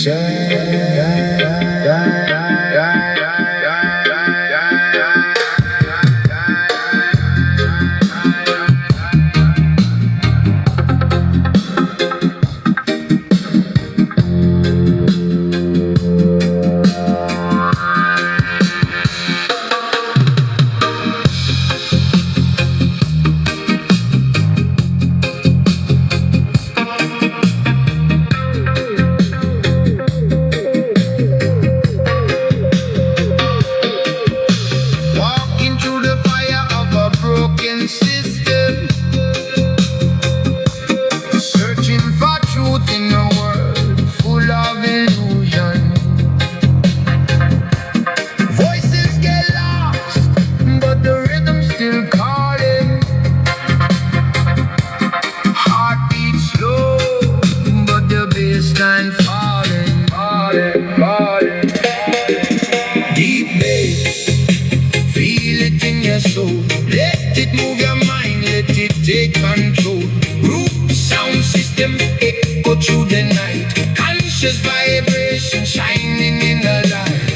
Walking through the fire of a broken system, searching for truth in a world full of illusion. Voices get lost, but the rhythm still calling. Heartbeat slow, but the bassline falling, falling, falling. Deep bass, feel it in your soul. Let it move your mind, let it take control. Root sound system echo through the night. Conscious vibration shining in the light.